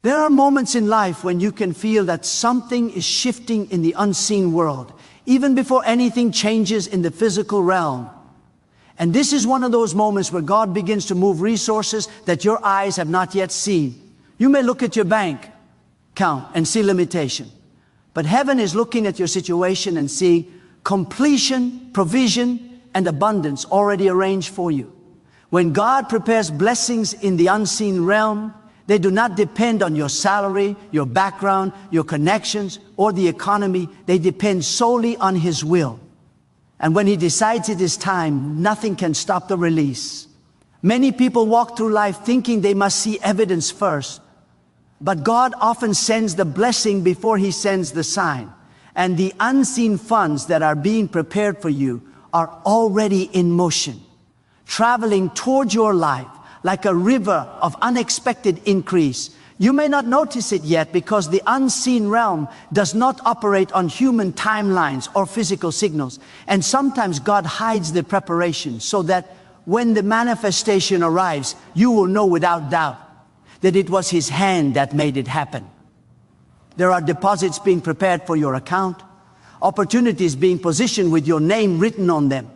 There are moments in life when you can feel that something is shifting in the unseen world, even before anything changes in the physical realm. And this is one of those moments where God begins to move resources that your eyes have not yet seen. You may look at your bank account and see limitation, but heaven is looking at your situation and seeing completion, provision, and abundance already arranged for you. When God prepares blessings in the unseen realm, they do not depend on your salary, your background, your connections, or the economy. They depend solely on His will. And when He decides it is time, nothing can stop the release. Many people walk through life thinking they must see evidence first. But God often sends the blessing before He sends the sign. And the unseen funds that are being prepared for you are already in motion, traveling toward your life like a river of unexpected increase. You may not notice it yet because the unseen realm does not operate on human timelines or physical signals. And sometimes God hides the preparation so that when the manifestation arrives, you will know without doubt that it was His hand that made it happen. There are deposits being prepared for your account, opportunities being positioned with your name written on them,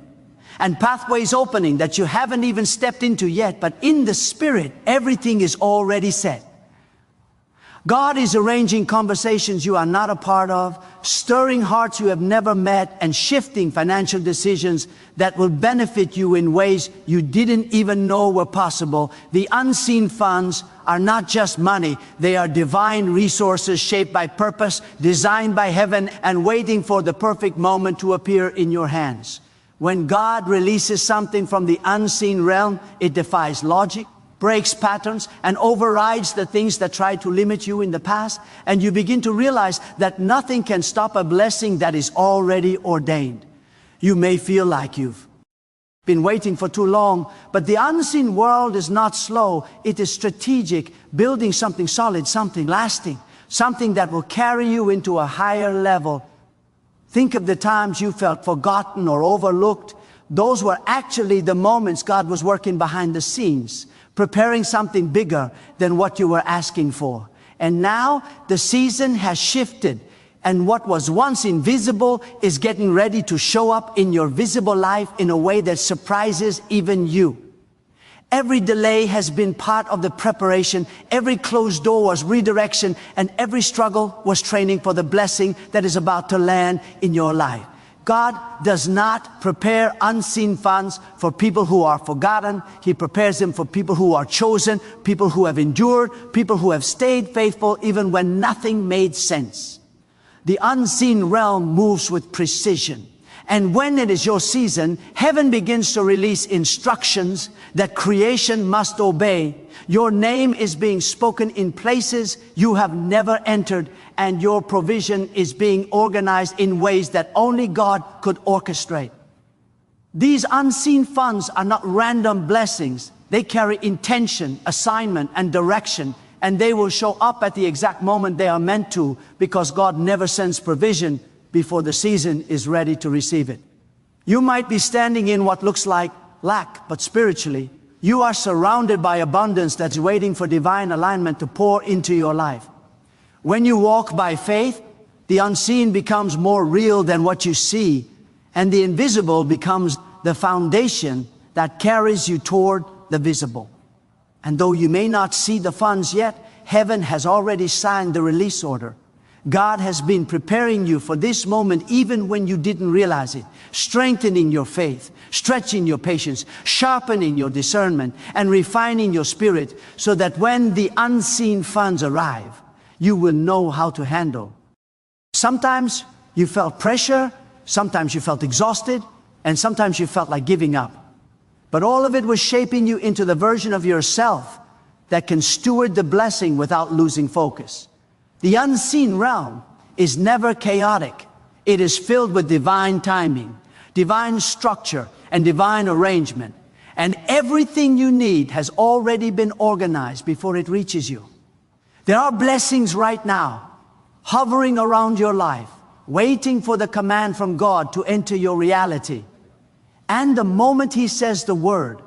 and pathways opening that you haven't even stepped into yet, but in the Spirit, everything is already set. God is arranging conversations you are not a part of, stirring hearts you have never met, and shifting financial decisions that will benefit you in ways you didn't even know were possible. The unseen funds are not just money. They are divine resources shaped by purpose, designed by heaven, and waiting for the perfect moment to appear in your hands. When God releases something from the unseen realm, it defies logic, breaks patterns, and overrides the things that tried to limit you in the past. And you begin to realize that nothing can stop a blessing that is already ordained. You may feel like you've been waiting for too long, but the unseen world is not slow. It is strategic, building something solid, something lasting, something that will carry you into a higher level. Think of the times you felt forgotten or overlooked. Those were actually the moments God was working behind the scenes, preparing something bigger than what you were asking for. And now the season has shifted, and what was once invisible is getting ready to show up in your visible life in a way that surprises even you. Every delay has been part of the preparation. Every closed door was redirection, and every struggle was training for the blessing that is about to land in your life. God does not prepare unseen funds for people who are forgotten. He prepares them for people who are chosen, people who have endured, people who have stayed faithful even when nothing made sense. The unseen realm moves with precision. And when it is your season, heaven begins to release instructions that creation must obey. Your name is being spoken in places you have never entered, and your provision is being organized in ways that only God could orchestrate. These unseen funds are not random blessings. They carry intention, assignment, and direction, and they will show up at the exact moment they are meant to, because God never sends provision before the season is ready to receive it. You might be standing in what looks like lack, but spiritually, you are surrounded by abundance that's waiting for divine alignment to pour into your life. When you walk by faith, the unseen becomes more real than what you see, and the invisible becomes the foundation that carries you toward the visible. And though you may not see the funds yet, heaven has already signed the release order. God has been preparing you for this moment even when you didn't realize it, strengthening your faith, stretching your patience, sharpening your discernment, and refining your spirit so that when the unseen funds arrive, you will know how to handle. Sometimes you felt pressure, sometimes you felt exhausted, and sometimes you felt like giving up. But all of it was shaping you into the version of yourself that can steward the blessing without losing focus. The unseen realm is never chaotic. It is filled with divine timing, divine structure, and divine arrangement. And everything you need has already been organized before it reaches you. There are blessings right now, hovering around your life, waiting for the command from God to enter your reality. And the moment He says the word,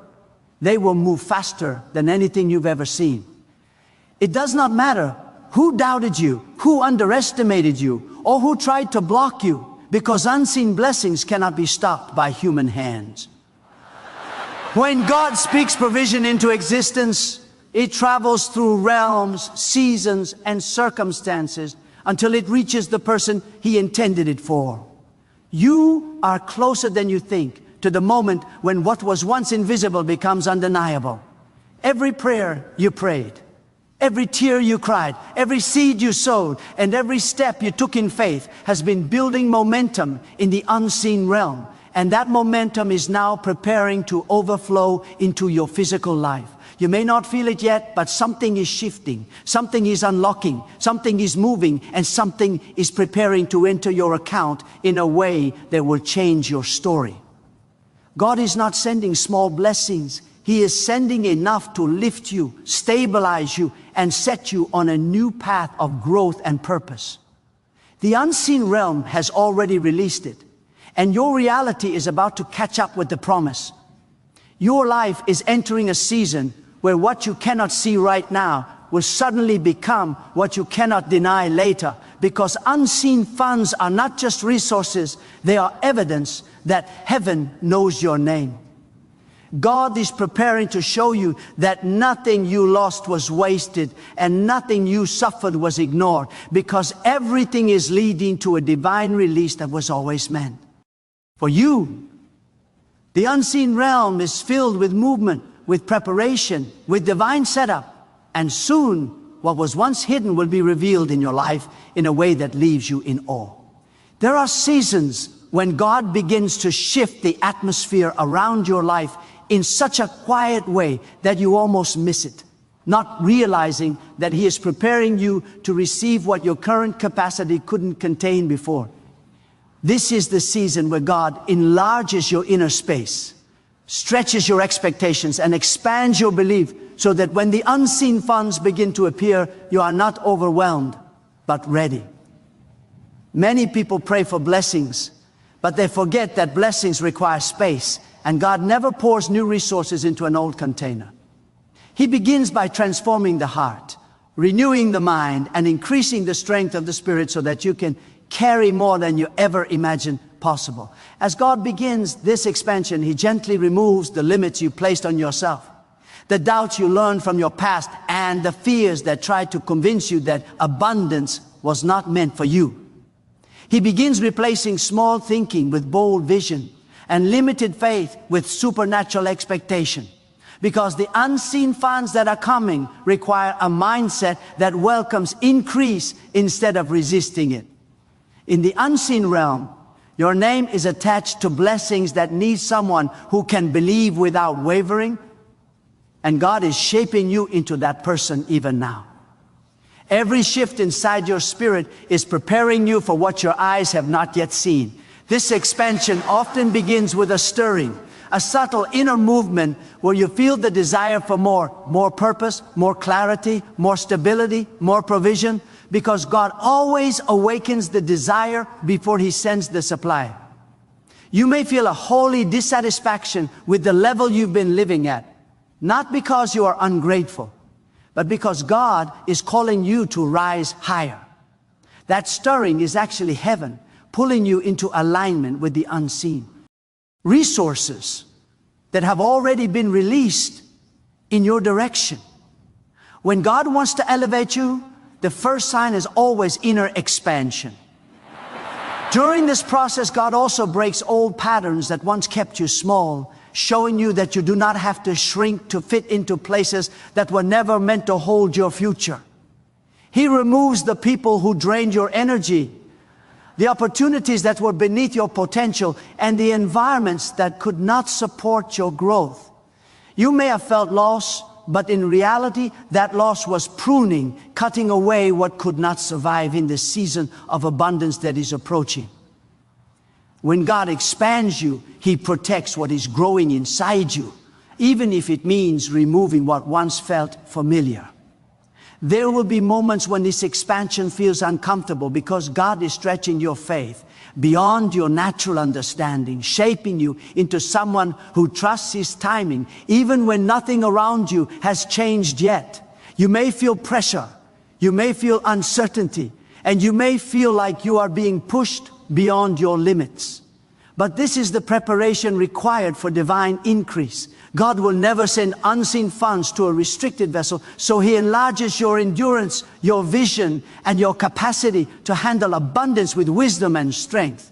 they will move faster than anything you've ever seen. It does not matter Who doubted you? Who underestimated you? Or who tried to block you? Because unseen blessings cannot be stopped by human hands. When God speaks provision into existence, it travels through realms, seasons, and circumstances until it reaches the person He intended it for. You are closer than you think to the moment when what was once invisible becomes undeniable. Every prayer you prayed, every tear you cried, every seed you sowed, and every step you took in faith has been building momentum in the unseen realm. And that momentum is now preparing to overflow into your physical life. You may not feel it yet, but something is shifting, something is unlocking, something is moving, and something is preparing to enter your account in a way that will change your story. God is not sending small blessings. He is sending enough to lift you, stabilize you, and set you on a new path of growth and purpose. The unseen realm has already released it, and your reality is about to catch up with the promise. Your life is entering a season where what you cannot see right now will suddenly become what you cannot deny later, because unseen funds are not just resources, they are evidence that heaven knows your name. God is preparing to show you that nothing you lost was wasted and nothing you suffered was ignored, because everything is leading to a divine release that was always meant for you. The unseen realm is filled with movement, with preparation, with divine setup, and soon what was once hidden will be revealed in your life in a way that leaves you in awe. There are seasons when God begins to shift the atmosphere around your life in such a quiet way that you almost miss it, not realizing that He is preparing you to receive what your current capacity couldn't contain before. This is the season where God enlarges your inner space, stretches your expectations, and expands your belief so that when the unseen funds begin to appear, you are not overwhelmed, but ready. Many people pray for blessings, but they forget that blessings require space, and God never pours new resources into an old container. He begins by transforming the heart, renewing the mind, and increasing the strength of the spirit so that you can carry more than you ever imagined possible. As God begins this expansion, He gently removes the limits you placed on yourself, the doubts you learned from your past, and the fears that tried to convince you that abundance was not meant for you. He begins replacing small thinking with bold vision and limited faith with supernatural expectation, because the unseen funds that are coming require a mindset that welcomes increase instead of resisting it. In the unseen realm, your name is attached to blessings that need someone who can believe without wavering, and God is shaping you into that person even now. Every shift inside your spirit is preparing you for what your eyes have not yet seen. This expansion often begins with a stirring, a subtle inner movement where you feel the desire for more purpose, more clarity, more stability, more provision, because God always awakens the desire before He sends the supply. You may feel a holy dissatisfaction with the level you've been living at, not because you are ungrateful, but because God is calling you to rise higher. That stirring is actually heaven pulling you into alignment with the unseen. Resources that have already been released in your direction. When God wants to elevate you, the first sign is always inner expansion. During this process, God also breaks old patterns that once kept you small, showing you that you do not have to shrink to fit into places that were never meant to hold your future. He removes the people who drained your energy, the opportunities that were beneath your potential, and the environments that could not support your growth. You may have felt loss, but in reality, that loss was pruning, cutting away what could not survive in the season of abundance that is approaching. When God expands you, He protects what is growing inside you, even if it means removing what once felt familiar. There will be moments when this expansion feels uncomfortable because God is stretching your faith beyond your natural understanding, shaping you into someone who trusts His timing, even when nothing around you has changed yet. You may feel pressure. You may feel uncertainty, and you may feel like you are being pushed beyond your limits. But this is the preparation required for divine increase. God will never send unseen funds to a restricted vessel, so He enlarges your endurance, your vision, and your capacity to handle abundance with wisdom and strength.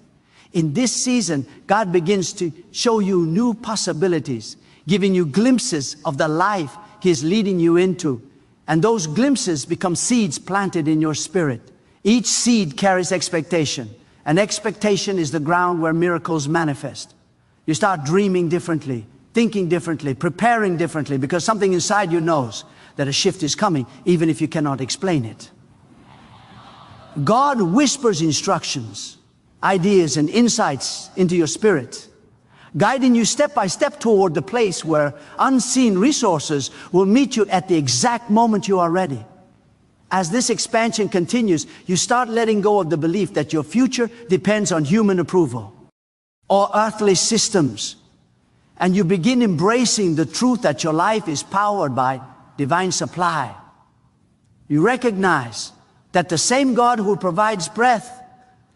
In this season, God begins to show you new possibilities, giving you glimpses of the life He is leading you into. And those glimpses become seeds planted in your spirit. Each seed carries expectation, and expectation is the ground where miracles manifest. You start dreaming differently, thinking differently, preparing differently, because something inside you knows that a shift is coming, even if you cannot explain it. God whispers instructions, ideas, and insights into your spirit, guiding you step by step toward the place where unseen resources will meet you at the exact moment you are ready. As this expansion continues, you start letting go of the belief that your future depends on human approval or earthly systems. And you begin embracing the truth that your life is powered by divine supply. You recognize that the same God who provides breath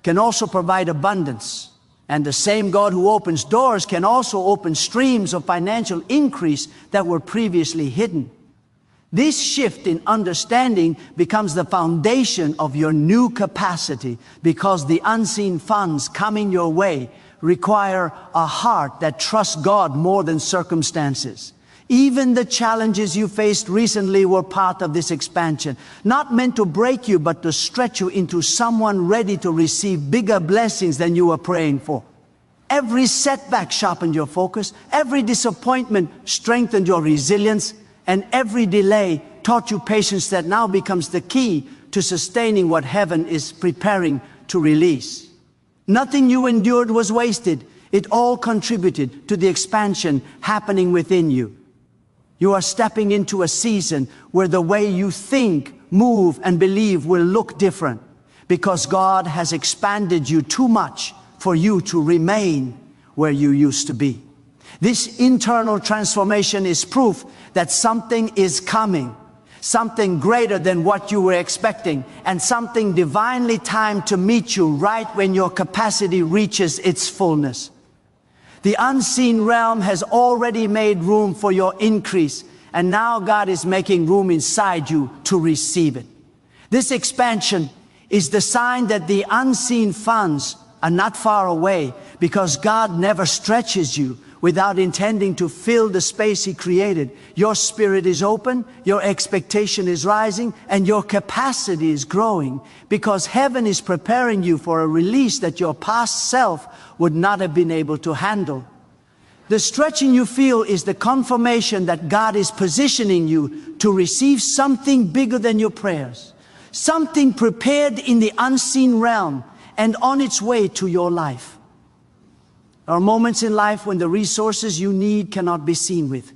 can also provide abundance. And the same God who opens doors can also open streams of financial increase that were previously hidden. This shift in understanding becomes the foundation of your new capacity, because the unseen funds coming your way require a heart that trusts God more than circumstances. Even the challenges you faced recently were part of this expansion, not meant to break you, but to stretch you into someone ready to receive bigger blessings than you were praying for. Every setback sharpened your focus, every disappointment strengthened your resilience, and every delay taught you patience that now becomes the key to sustaining what heaven is preparing to release. Nothing you endured was wasted. It all contributed to the expansion happening within you. You are stepping into a season where the way you think, move, and believe will look different, because God has expanded you too much for you to remain where you used to be. This internal transformation is proof that something is coming, something greater than what you were expecting, and something divinely timed to meet you right when your capacity reaches its fullness. The unseen realm has already made room for your increase, and now God is making room inside you to receive it. This expansion is the sign that the unseen funds are not far away, because God never stretches you without intending to fill the space He created. Your spirit is open, your expectation is rising, and your capacity is growing, because heaven is preparing you for a release that your past self would not have been able to handle. The stretching you feel is the confirmation that God is positioning you to receive something bigger than your prayers, something prepared in the unseen realm and on its way to your life. There are moments in life when the resources you need cannot be seen with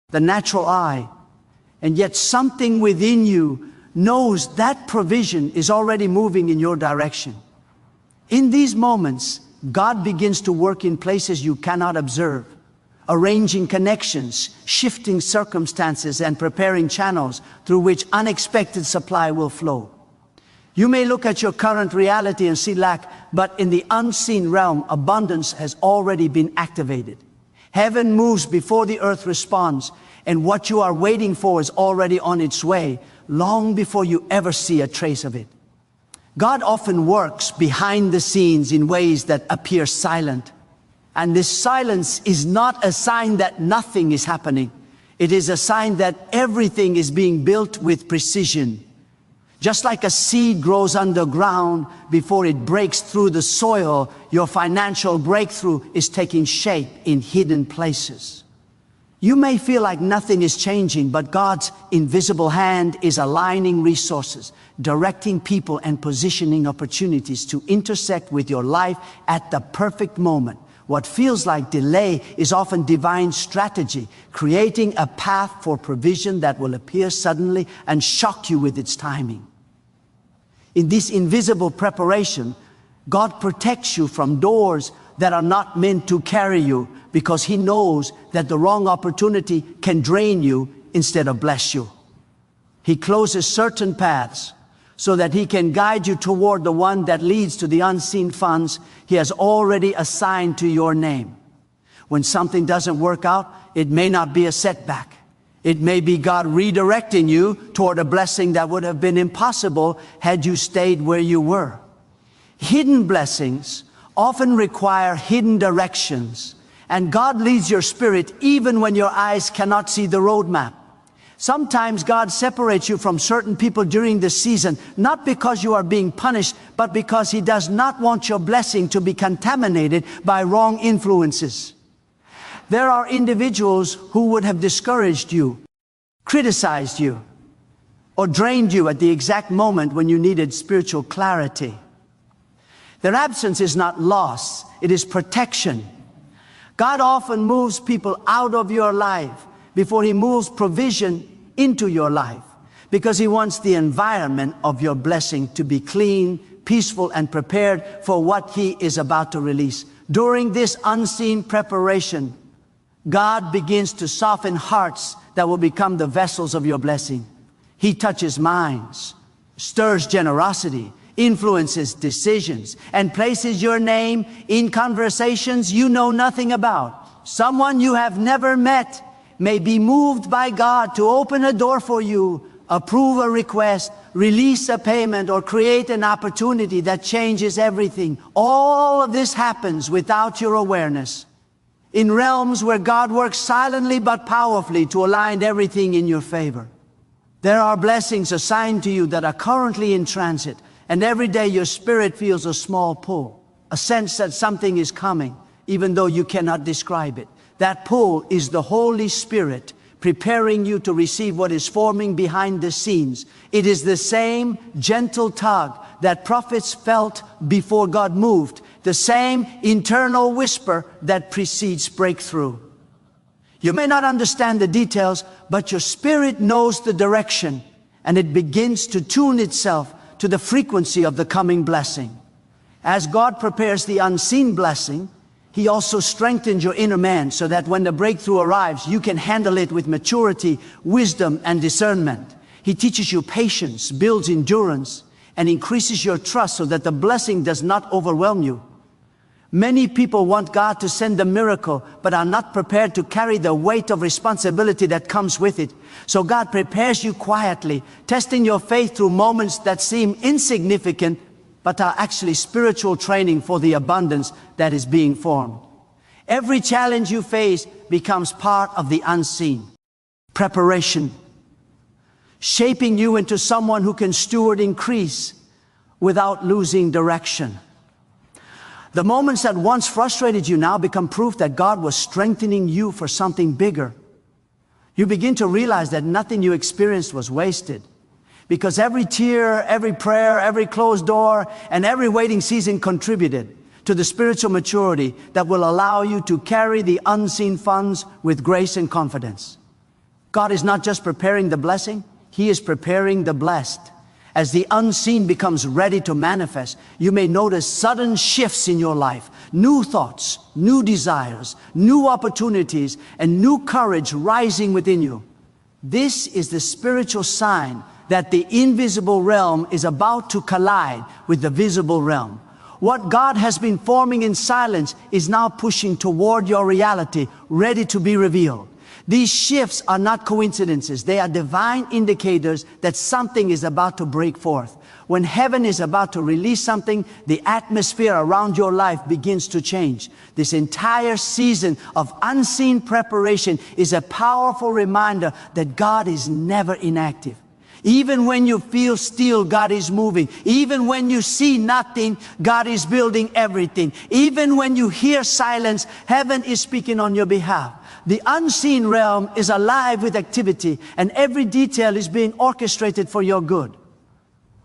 the natural eye, and yet something within you knows that provision is already moving in your direction. In these moments, God begins to work in places you cannot observe, arranging connections, shifting circumstances, and preparing channels through which unexpected supply will flow. You may look at your current reality and see lack, but in the unseen realm, abundance has already been activated. Heaven moves before the earth responds, and what you are waiting for is already on its way, long before you ever see a trace of it. God often works behind the scenes in ways that appear silent. And this silence is not a sign that nothing is happening. It is a sign that everything is being built with precision. Just like a seed grows underground before it breaks through the soil, your financial breakthrough is taking shape in hidden places. You may feel like nothing is changing, but God's invisible hand is aligning resources, directing people, and positioning opportunities to intersect with your life at the perfect moment. What feels like delay is often divine strategy, creating a path for provision that will appear suddenly and shock you with its timing. In this invisible preparation, God protects you from doors that are not meant to carry you, because He knows that the wrong opportunity can drain you instead of bless you. He closes certain paths so that He can guide you toward the one that leads to the unseen funds He has already assigned to your name. When something doesn't work out, it may not be a setback. It may be God redirecting you toward a blessing that would have been impossible had you stayed where you were. Hidden blessings often require hidden directions, and God leads your spirit even when your eyes cannot see the roadmap. Sometimes God separates you from certain people during this season, not because you are being punished, but because He does not want your blessing to be contaminated by wrong influences. There are individuals who would have discouraged you, criticized you, or drained you at the exact moment when you needed spiritual clarity. Their absence is not loss, it is protection. God often moves people out of your life before He moves provision into your life, because He wants the environment of your blessing to be clean, peaceful, and prepared for what He is about to release. During this unseen preparation, God begins to soften hearts that will become the vessels of your blessing. He touches minds, stirs generosity, influences decisions, and places your name in conversations you know nothing about. Someone you have never met may be moved by God to open a door for you, approve a request, release a payment, or create an opportunity that changes everything. All of this happens without your awareness, in realms where God works silently but powerfully to align everything in your favor. There are blessings assigned to you that are currently in transit, and every day your spirit feels a small pull, a sense that something is coming, even though you cannot describe it. That pull is the Holy Spirit preparing you to receive what is forming behind the scenes. It is the same gentle tug that prophets felt before God moved, the same internal whisper that precedes breakthrough. You may not understand the details, but your spirit knows the direction, and it begins to tune itself to the frequency of the coming blessing. As God prepares the unseen blessing, He also strengthens your inner man so that when the breakthrough arrives, you can handle it with maturity, wisdom, and discernment. He teaches you patience, builds endurance, and increases your trust so that the blessing does not overwhelm you. Many people want God to send a miracle, but are not prepared to carry the weight of responsibility that comes with it. So God prepares you quietly, testing your faith through moments that seem insignificant, but are actually spiritual training for the abundance that is being formed. Every challenge you face becomes part of the unseen preparation, shaping you into someone who can steward increase without losing direction. The moments that once frustrated you now become proof that God was strengthening you for something bigger. You begin to realize that nothing you experienced was wasted, because every tear, every prayer, every closed door, and every waiting season contributed to the spiritual maturity that will allow you to carry the unseen funds with grace and confidence. God is not just preparing the blessing, He is preparing the blessed. As the unseen becomes ready to manifest, you may notice sudden shifts in your life, new thoughts, new desires, new opportunities, and new courage rising within you. This is the spiritual sign that the invisible realm is about to collide with the visible realm. What God has been forming in silence is now pushing toward your reality, ready to be revealed. These shifts are not coincidences. They are divine indicators that something is about to break forth. When heaven is about to release something, the atmosphere around your life begins to change. This entire season of unseen preparation is a powerful reminder that God is never inactive. Even when you feel still, God is moving. Even when you see nothing, God is building everything. Even when you hear silence, heaven is speaking on your behalf. The unseen realm is alive with activity, and every detail is being orchestrated for your good.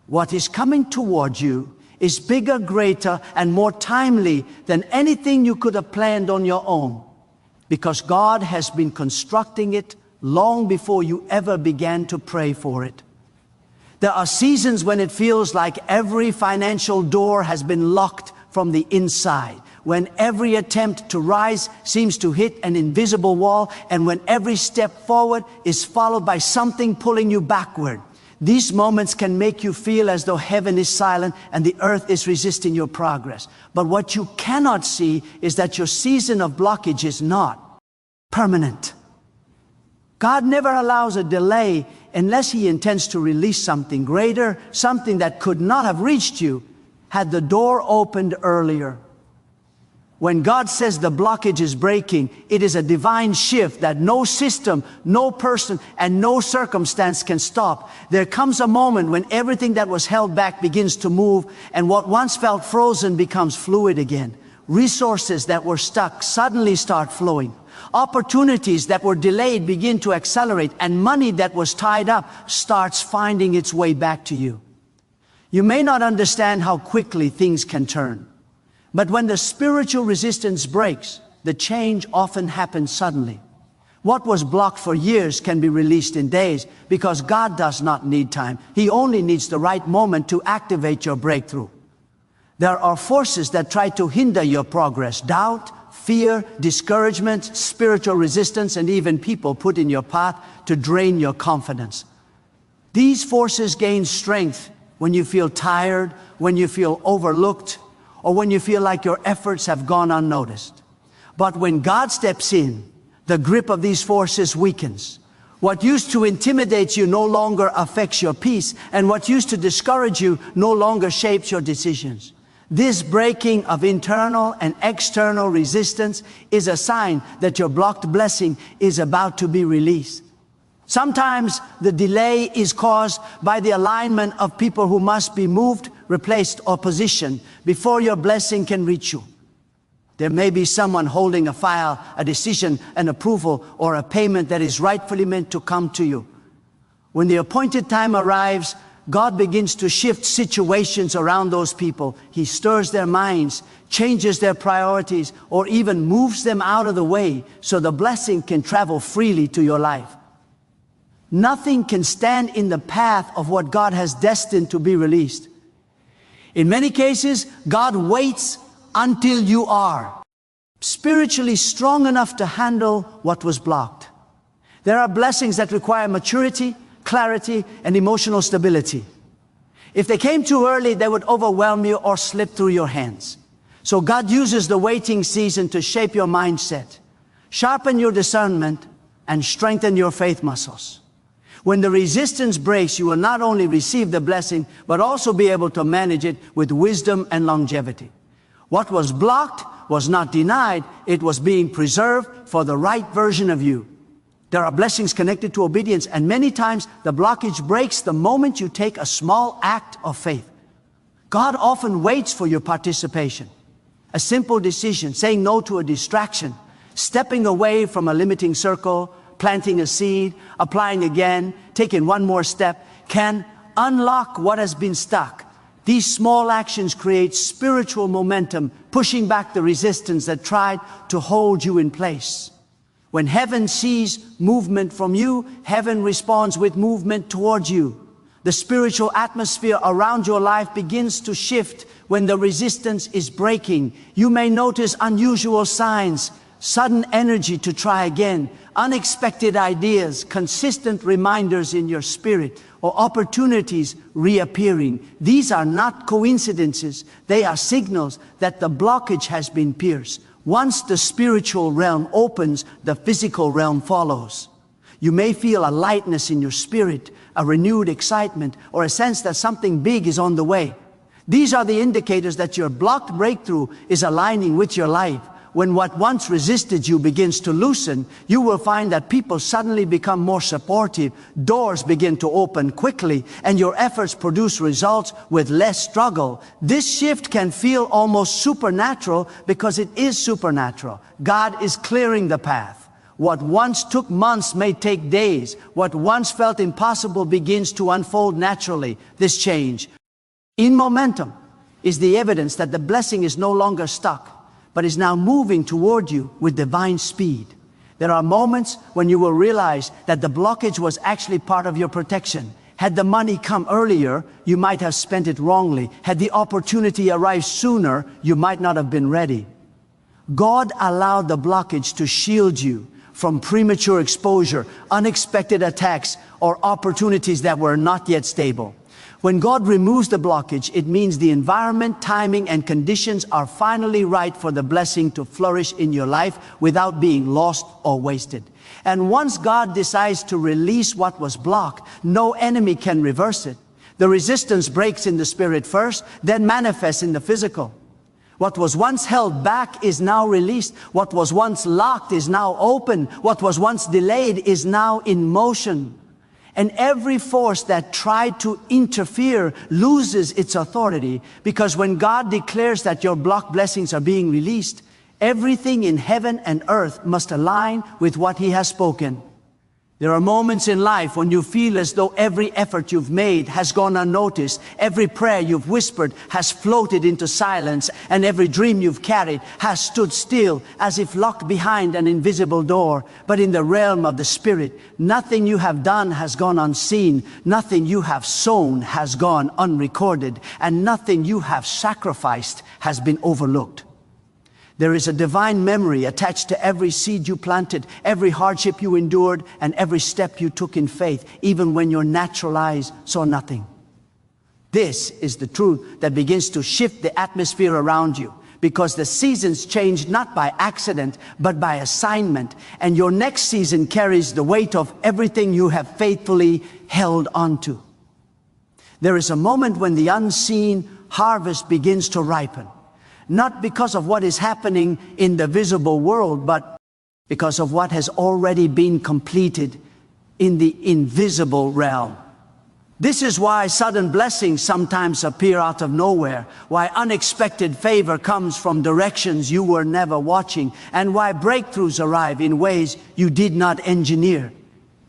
What is coming toward you is bigger, greater, and more timely than anything you could have planned on your own, because God has been constructing it long before you ever began to pray for it. There are seasons when it feels like every financial door has been locked from the inside, when every attempt to rise seems to hit an invisible wall, and when every step forward is followed by something pulling you backward. These moments can make you feel as though heaven is silent and the earth is resisting your progress. But what you cannot see is that your season of blockage is not permanent. God never allows a delay unless He intends to release something greater, something that could not have reached you had the door opened earlier. When God says the blockage is breaking, it is a divine shift that no system, no person, and no circumstance can stop. There comes a moment when everything that was held back begins to move, and what once felt frozen becomes fluid again. Resources that were stuck suddenly start flowing. Opportunities that were delayed begin to accelerate, and money that was tied up starts finding its way back to you. You may not understand how quickly things can turn. But when the spiritual resistance breaks, the change often happens suddenly. What was blocked for years can be released in days because God does not need time. He only needs the right moment to activate your breakthrough. There are forces that try to hinder your progress: doubt, fear, discouragement, spiritual resistance, and even people put in your path to drain your confidence. These forces gain strength when you feel tired, when you feel overlooked, or when you feel like your efforts have gone unnoticed. But when God steps in, the grip of these forces weakens. What used to intimidate you no longer affects your peace, and what used to discourage you no longer shapes your decisions. This breaking of internal and external resistance is a sign that your blocked blessing is about to be released. Sometimes the delay is caused by the alignment of people who must be moved, replaced, or positioned before your blessing can reach you. There may be someone holding a file, a decision, an approval, or a payment that is rightfully meant to come to you. When the appointed time arrives, God begins to shift situations around those people. He stirs their minds, changes their priorities, or even moves them out of the way so the blessing can travel freely to your life. Nothing can stand in the path of what God has destined to be released. In many cases, God waits until you are spiritually strong enough to handle what was blocked. There are blessings that require maturity, clarity, and emotional stability. If they came too early, they would overwhelm you or slip through your hands. So God uses the waiting season to shape your mindset, sharpen your discernment, and strengthen your faith muscles. When the resistance breaks, you will not only receive the blessing, but also be able to manage it with wisdom and longevity. What was blocked was not denied, it was being preserved for the right version of you. There are blessings connected to obedience, and many times the blockage breaks the moment you take a small act of faith. God often waits for your participation. A simple decision, saying no to a distraction, stepping away from a limiting circle, planting a seed, applying again, taking one more step, can unlock what has been stuck. These small actions create spiritual momentum, pushing back the resistance that tried to hold you in place. When heaven sees movement from you, heaven responds with movement towards you. The spiritual atmosphere around your life begins to shift when the resistance is breaking. You may notice unusual signs: sudden energy to try again, unexpected ideas, consistent reminders in your spirit, or opportunities reappearing. These are not coincidences. They are signals that the blockage has been pierced. Once the spiritual realm opens, the physical realm follows. You may feel a lightness in your spirit, a renewed excitement, or a sense that something big is on the way. These are the indicators that your blocked breakthrough is aligning with your life. When what once resisted you begins to loosen, you will find that people suddenly become more supportive, doors begin to open quickly, and your efforts produce results with less struggle. This shift can feel almost supernatural because it is supernatural. God is clearing the path. What once took months may take days. What once felt impossible begins to unfold naturally. This change in momentum is the evidence that the blessing is no longer stuck, but is now moving toward you with divine speed. There are moments when you will realize that the blockage was actually part of your protection. Had the money come earlier, you might have spent it wrongly. Had the opportunity arrived sooner, you might not have been ready. God allowed the blockage to shield you from premature exposure, unexpected attacks, or opportunities that were not yet stable. When God removes the blockage, it means the environment, timing, and conditions are finally right for the blessing to flourish in your life without being lost or wasted. And once God decides to release what was blocked, no enemy can reverse it. The resistance breaks in the spirit first, then manifests in the physical. What was once held back is now released. What was once locked is now open. What was once delayed is now in motion. And every force that tried to interfere loses its authority, because when God declares that your blocked blessings are being released, everything in heaven and earth must align with what He has spoken. There are moments in life when you feel as though every effort you've made has gone unnoticed, every prayer you've whispered has floated into silence, and every dream you've carried has stood still as if locked behind an invisible door. But in the realm of the Spirit, nothing you have done has gone unseen, nothing you have sown has gone unrecorded, and nothing you have sacrificed has been overlooked. There is a divine memory attached to every seed you planted, every hardship you endured, and every step you took in faith, even when your natural eyes saw nothing. This is the truth that begins to shift the atmosphere around you, because the seasons change not by accident, but by assignment, and your next season carries the weight of everything you have faithfully held onto. There is a moment when the unseen harvest begins to ripen. Not because of what is happening in the visible world, but because of what has already been completed in the invisible realm. This is why sudden blessings sometimes appear out of nowhere, why unexpected favor comes from directions you were never watching, and why breakthroughs arrive in ways you did not engineer.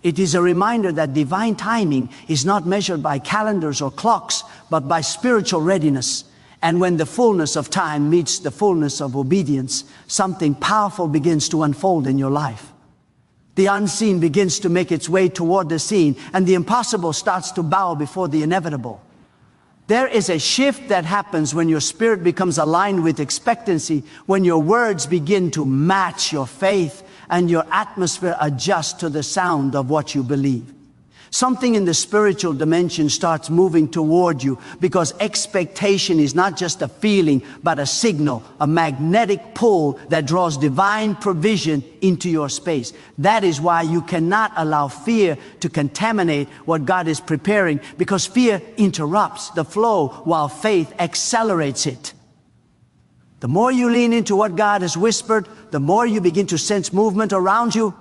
It is a reminder that divine timing is not measured by calendars or clocks, but by spiritual readiness. And when the fullness of time meets the fullness of obedience, something powerful begins to unfold in your life. The unseen begins to make its way toward the seen, and the impossible starts to bow before the inevitable. There is a shift that happens when your spirit becomes aligned with expectancy, when your words begin to match your faith, and your atmosphere adjusts to the sound of what you believe. Something in the spiritual dimension starts moving toward you, because expectation is not just a feeling, but a signal, a magnetic pull that draws divine provision into your space. That is why you cannot allow fear to contaminate what God is preparing, because fear interrupts the flow while faith accelerates it. The more you lean into what God has whispered, the more you begin to sense movement around you,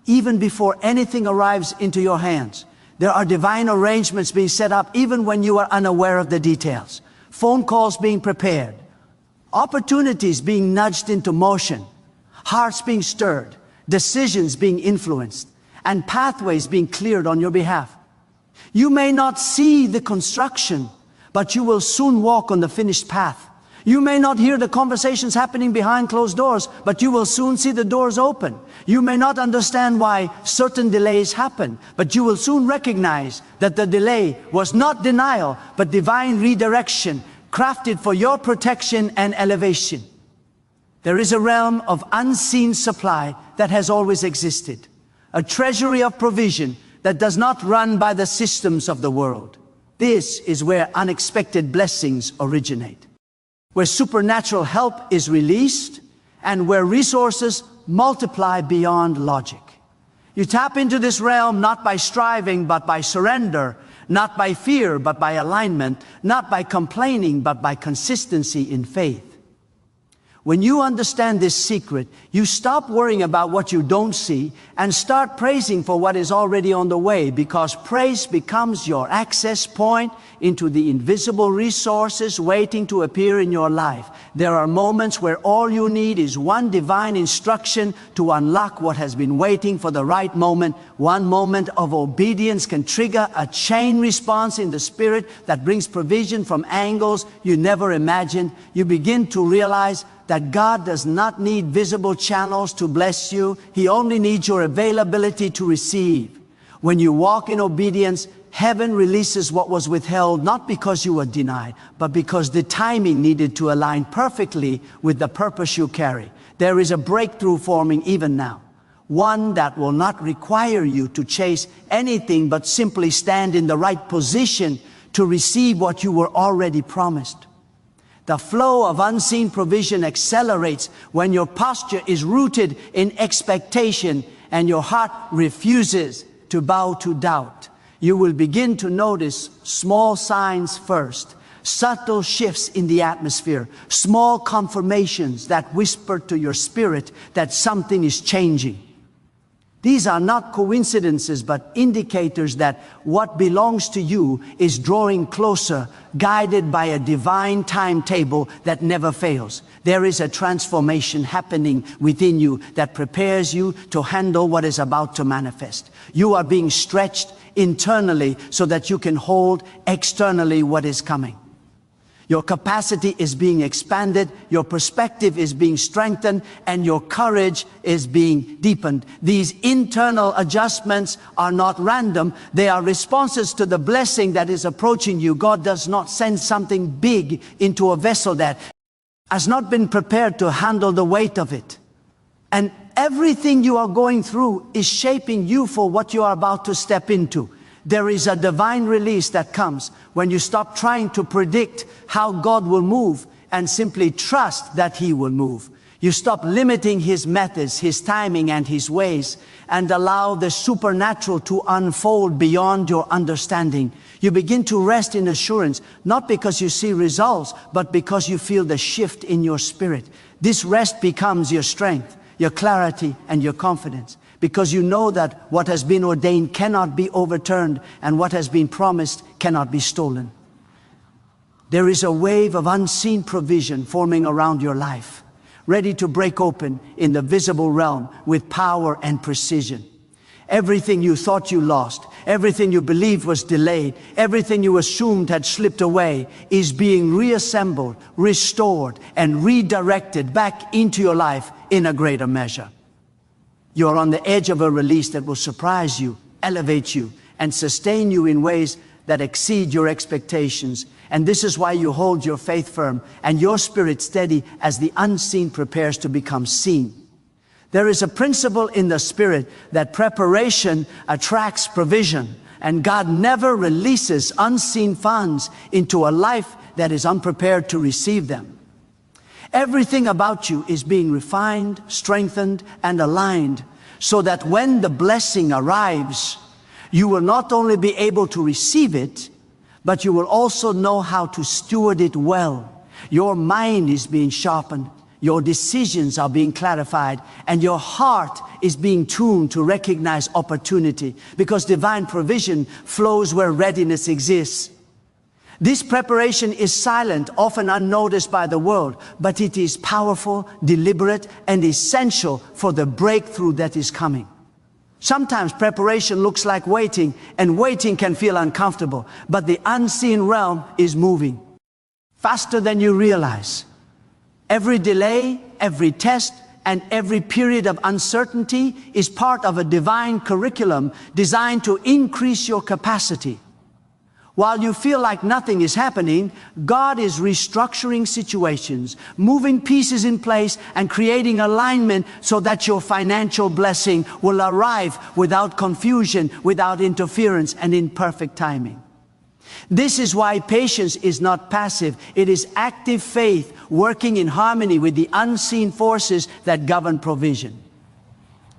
even before anything arrives into your hands. There are divine arrangements being set up even when you are unaware of the details. Phone calls being prepared, opportunities being nudged into motion, hearts being stirred, decisions being influenced, and pathways being cleared on your behalf. You may not see the construction, but you will soon walk on the finished path. You may not hear the conversations happening behind closed doors, but you will soon see the doors open. You may not understand why certain delays happen, but you will soon recognize that the delay was not denial, but divine redirection, crafted for your protection and elevation. There is a realm of unseen supply that has always existed, a treasury of provision that does not run by the systems of the world. This is where unexpected blessings originate, where supernatural help is released, and where resources multiply beyond logic. You tap into this realm not by striving, but by surrender, not by fear, but by alignment, not by complaining, but by consistency in faith. When you understand this secret, you stop worrying about what you don't see and start praising for what is already on the way, because praise becomes your access point into the invisible resources waiting to appear in your life. There are moments where all you need is one divine instruction to unlock what has been waiting for the right moment. One moment of obedience can trigger a chain response in the spirit that brings provision from angles you never imagined. You begin to realize that God does not need visible channels to bless you. He only needs your availability to receive. When you walk in obedience, heaven releases what was withheld, not because you were denied, but because the timing needed to align perfectly with the purpose you carry. There is a breakthrough forming even now. one that will not require you to chase anything but simply stand in the right position to receive what you were already promised. The flow of unseen provision accelerates when your posture is rooted in expectation and your heart refuses to bow to doubt. You will begin to notice small signs first, subtle shifts in the atmosphere, small confirmations that whisper to your spirit that something is changing. These are not coincidences, but indicators that what belongs to you is drawing closer, guided by a divine timetable that never fails. There is a transformation happening within you that prepares you to handle what is about to manifest. You are being stretched internally so that you can hold externally what is coming. Your capacity is being expanded, your perspective is being strengthened, and your courage is being deepened. These internal adjustments are not random. They are responses to the blessing that is approaching you. God does not send something big into a vessel that has not been prepared to handle the weight of it. And everything you are going through is shaping you for what you are about to step into. There is a divine release that comes when you stop trying to predict how God will move and simply trust that He will move. You stop limiting His methods, His timing, and His ways, and allow the supernatural to unfold beyond your understanding. You begin to rest in assurance, not because you see results, but because you feel the shift in your spirit. This rest becomes your strength, your clarity, and your confidence. Because you know that what has been ordained cannot be overturned, and what has been promised cannot be stolen. There is a wave of unseen provision forming around your life, ready to break open in the visible realm with power and precision. Everything you thought you lost, everything you believed was delayed, everything you assumed had slipped away is being reassembled, restored, and redirected back into your life in a greater measure. You are on the edge of a release that will surprise you, elevate you, and sustain you in ways that exceed your expectations. And this is why you hold your faith firm and your spirit steady as the unseen prepares to become seen. There is a principle in the spirit that preparation attracts provision, and God never releases unseen funds into a life that is unprepared to receive them. Everything about you is being refined, strengthened, and aligned so that when the blessing arrives, you will not only be able to receive it, but you will also know how to steward it well. Your mind is being sharpened, your decisions are being clarified, and your heart is being tuned to recognize opportunity, because divine provision flows where readiness exists. This preparation is silent, often unnoticed by the world, but it is powerful, deliberate, and essential for the breakthrough that is coming. Sometimes preparation looks like waiting, and waiting can feel uncomfortable, but the unseen realm is moving faster than you realize. Every delay, every test, and every period of uncertainty is part of a divine curriculum designed to increase your capacity. While you feel like nothing is happening, God is restructuring situations, moving pieces in place, and creating alignment so that your financial blessing will arrive without confusion, without interference, and in perfect timing. This is why patience is not passive. It is active faith working in harmony with the unseen forces that govern provision.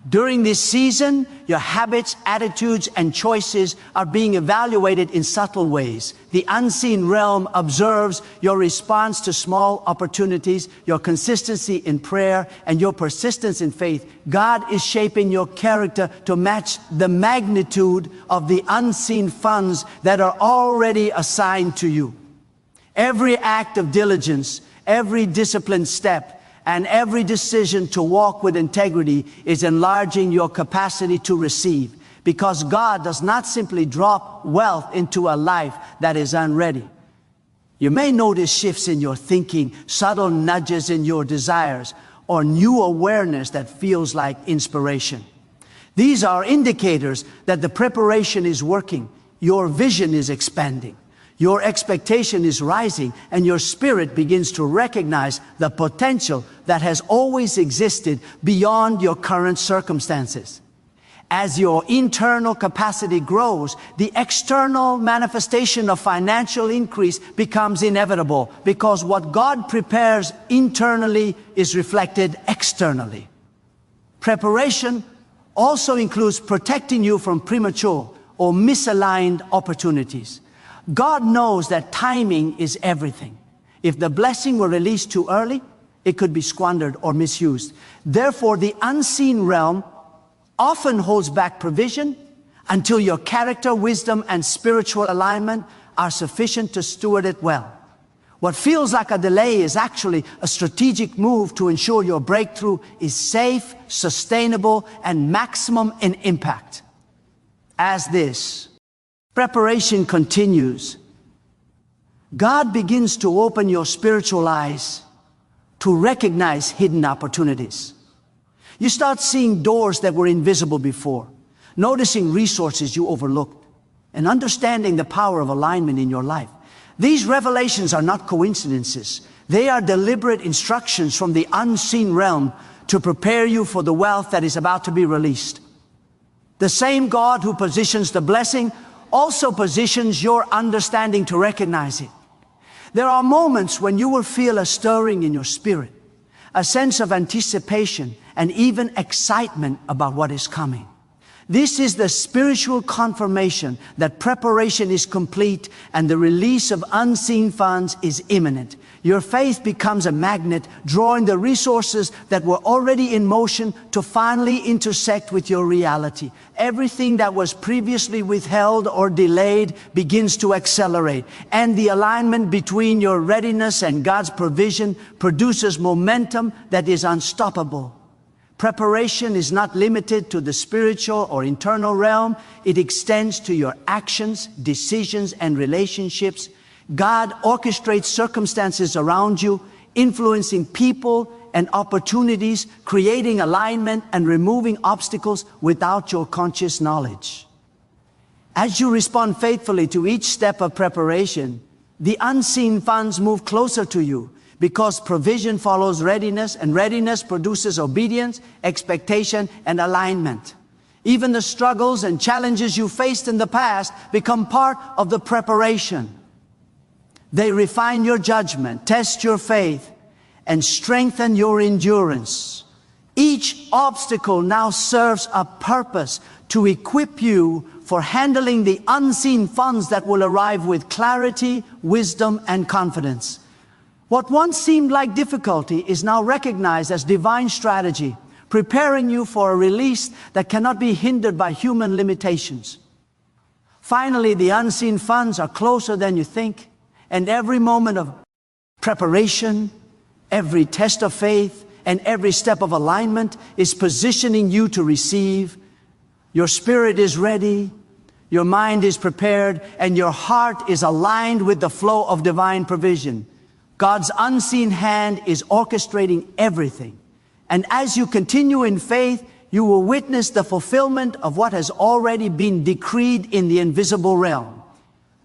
During this season, your habits, attitudes, and choices are being evaluated in subtle ways. The unseen realm observes your response to small opportunities, your consistency in prayer, and your persistence in faith. God is shaping your character to match the magnitude of the unseen funds that are already assigned to you. Every act of diligence, every disciplined step, and every decision to walk with integrity is enlarging your capacity to receive, because God does not simply drop wealth into a life that is unready. You may notice shifts in your thinking, subtle nudges in your desires, or new awareness that feels like inspiration. These are indicators that the preparation is working, your vision is expanding, Your expectation is rising, and your spirit begins to recognize the potential that has always existed beyond your current circumstances. As your internal capacity grows, the external manifestation of financial increase becomes inevitable, because what God prepares internally is reflected externally. Preparation also includes protecting you from premature or misaligned opportunities. God knows that timing is everything. If the blessing were released too early, it could be squandered or misused. Therefore, the unseen realm often holds back provision until your character, wisdom, and spiritual alignment are sufficient to steward it well. What feels like a delay is actually a strategic move to ensure your breakthrough is safe, sustainable, and maximum in impact. As this preparation continues, God begins to open your spiritual eyes to recognize hidden opportunities. You start seeing doors that were invisible before, noticing resources you overlooked, and understanding the power of alignment in your life. These revelations are not coincidences. They are deliberate instructions from the unseen realm to prepare you for the wealth that is about to be released. The same God who positions the blessing also positions your understanding to recognize it. There are moments when you will feel a stirring in your spirit, a sense of anticipation, and even excitement about what is coming. This is the spiritual confirmation that preparation is complete and the release of unseen funds is imminent. Your faith becomes a magnet, drawing the resources that were already in motion to finally intersect with your reality. Everything that was previously withheld or delayed begins to accelerate, and the alignment between your readiness and God's provision produces momentum that is unstoppable. Preparation is not limited to the spiritual or internal realm. It extends to your actions, decisions, and relationships. God orchestrates circumstances around you, influencing people and opportunities, creating alignment and removing obstacles without your conscious knowledge. As you respond faithfully to each step of preparation, the unseen funds move closer to you, because provision follows readiness, and readiness produces obedience, expectation, and alignment. Even the struggles and challenges you faced in the past become part of the preparation. They refine your judgment, test your faith, and strengthen your endurance. Each obstacle now serves a purpose to equip you for handling the unseen funds that will arrive with clarity, wisdom, and confidence. What once seemed like difficulty is now recognized as divine strategy, preparing you for a release that cannot be hindered by human limitations. Finally, the unseen funds are closer than you think, and every moment of preparation, every test of faith, and every step of alignment is positioning you to receive. Your spirit is ready, your mind is prepared, and your heart is aligned with the flow of divine provision. God's unseen hand is orchestrating everything. And as you continue in faith, you will witness the fulfillment of what has already been decreed in the invisible realm.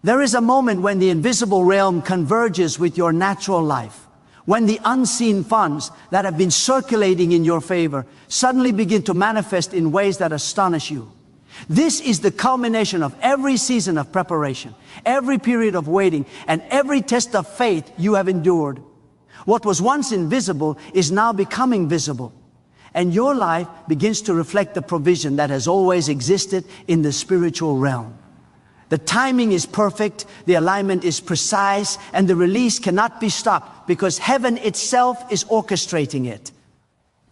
There is a moment when the invisible realm converges with your natural life, when the unseen funds that have been circulating in your favor suddenly begin to manifest in ways that astonish you. This is the culmination of every season of preparation, every period of waiting, and every test of faith you have endured. What was once invisible is now becoming visible, and your life begins to reflect the provision that has always existed in the spiritual realm. The timing is perfect, the alignment is precise, and the release cannot be stopped because heaven itself is orchestrating it.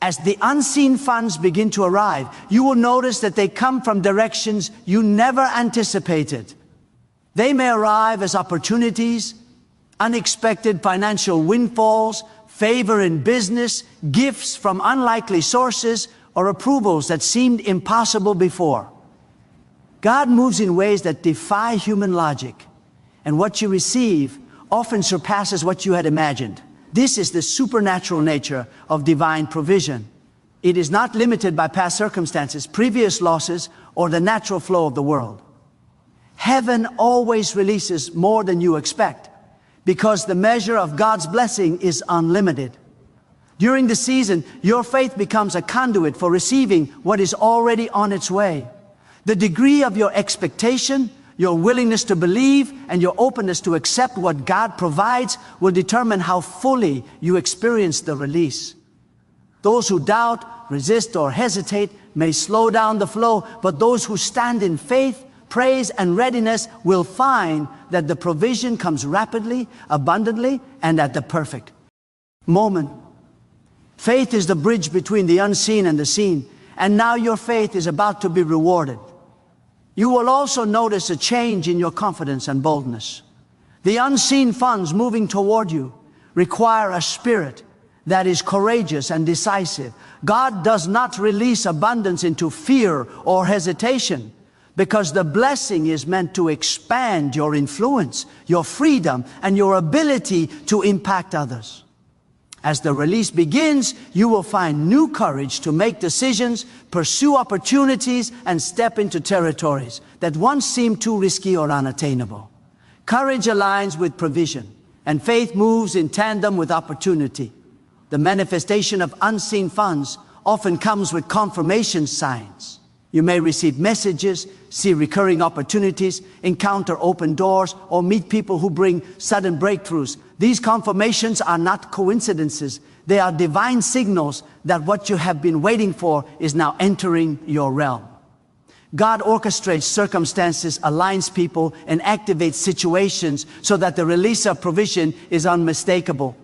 As the unseen funds begin to arrive, you will notice that they come from directions you never anticipated. They may arrive as opportunities, unexpected financial windfalls, favor in business, gifts from unlikely sources, or approvals that seemed impossible before. God moves in ways that defy human logic, and what you receive often surpasses what you had imagined. This is the supernatural nature of divine provision. It is not limited by past circumstances, previous losses, or the natural flow of the world. Heaven always releases more than you expect, because the measure of God's blessing is unlimited. During the season, your faith becomes a conduit for receiving what is already on its way. The degree of your expectation, your willingness to believe, and your openness to accept what God provides will determine how fully you experience the release. Those who doubt, resist, or hesitate may slow down the flow, but those who stand in faith, praise, and readiness will find that the provision comes rapidly, abundantly, and at the perfect moment. Faith is the bridge between the unseen and the seen, and now your faith is about to be rewarded. You will also notice a change in your confidence and boldness. The unseen funds moving toward you require a spirit that is courageous and decisive. God does not release abundance into fear or hesitation, because the blessing is meant to expand your influence, your freedom, and your ability to impact others. As the release begins, you will find new courage to make decisions, pursue opportunities, and step into territories that once seemed too risky or unattainable. Courage aligns with provision, and faith moves in tandem with opportunity. The manifestation of unseen funds often comes with confirmation signs. You may receive messages, see recurring opportunities, encounter open doors, or meet people who bring sudden breakthroughs. These confirmations are not coincidences. They are divine signals that what you have been waiting for is now entering your realm. God orchestrates circumstances, aligns people, and activates situations so that the release of provision is unmistakable.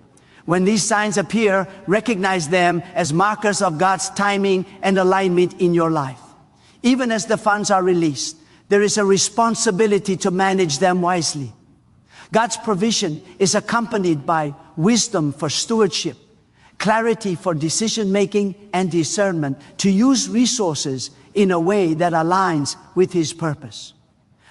When these signs appear, recognize them as markers of God's timing and alignment in your life. Even as the funds are released, there is a responsibility to manage them wisely. God's provision is accompanied by wisdom for stewardship, clarity for decision-making, and discernment to use resources in a way that aligns with His purpose.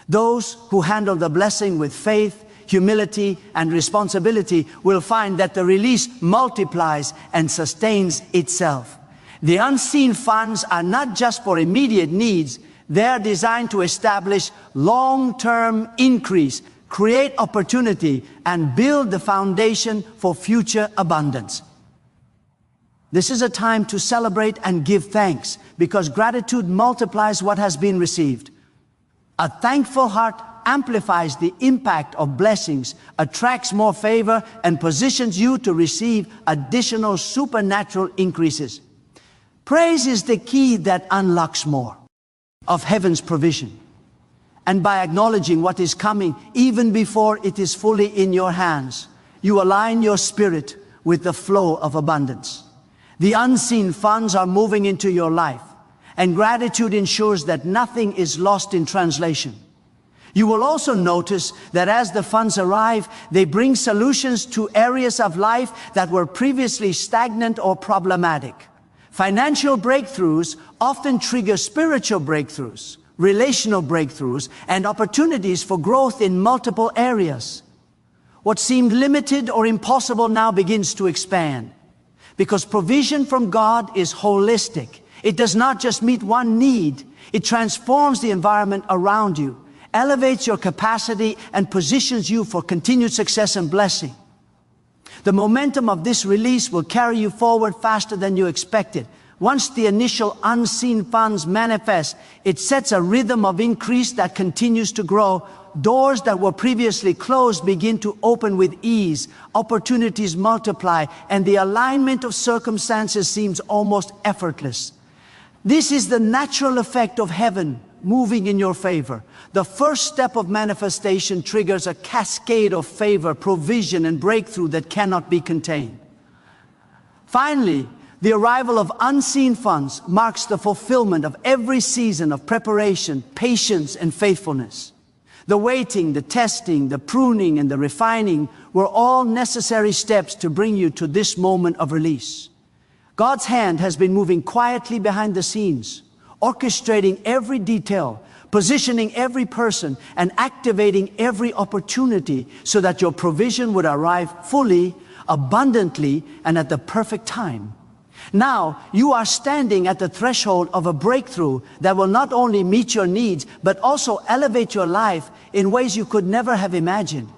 Those who handle the blessing with faith, humility, and responsibility will find that the release multiplies and sustains itself. The unseen funds are not just for immediate needs. They're designed to establish long-term increase, create opportunity, and build the foundation for future abundance. This is a time to celebrate and give thanks, because gratitude multiplies what has been received. A thankful heart amplifies the impact of blessings, attracts more favor, and positions you to receive additional supernatural increases. Praise is the key that unlocks more of heaven's provision. And by acknowledging what is coming, even before it is fully in your hands, you align your spirit with the flow of abundance. The unseen funds are moving into your life, and gratitude ensures that nothing is lost in translation. You will also notice that as the funds arrive, they bring solutions to areas of life that were previously stagnant or problematic. Financial breakthroughs often trigger spiritual breakthroughs, relational breakthroughs, and opportunities for growth in multiple areas. What seemed limited or impossible now begins to expand, because provision from God is holistic. It does not just meet one need. It transforms the environment around you, elevates your capacity, and positions you for continued success and blessing. The momentum of this release will carry you forward faster than you expected. Once the initial unseen funds manifest, it sets a rhythm of increase that continues to grow. Doors that were previously closed begin to open with ease. Opportunities multiply, and the alignment of circumstances seems almost effortless. This is the natural effect of heaven moving in your favor. The first step of manifestation triggers a cascade of favor, provision, and breakthrough that cannot be contained. Finally, the arrival of unseen funds marks the fulfillment of every season of preparation, patience, and faithfulness. The waiting, the testing, the pruning, and the refining were all necessary steps to bring you to this moment of release. God's hand has been moving quietly behind the scenes, orchestrating every detail, positioning every person, and activating every opportunity so that your provision would arrive fully, abundantly, and at the perfect time. Now, you are standing at the threshold of a breakthrough that will not only meet your needs, but also elevate your life in ways you could never have imagined.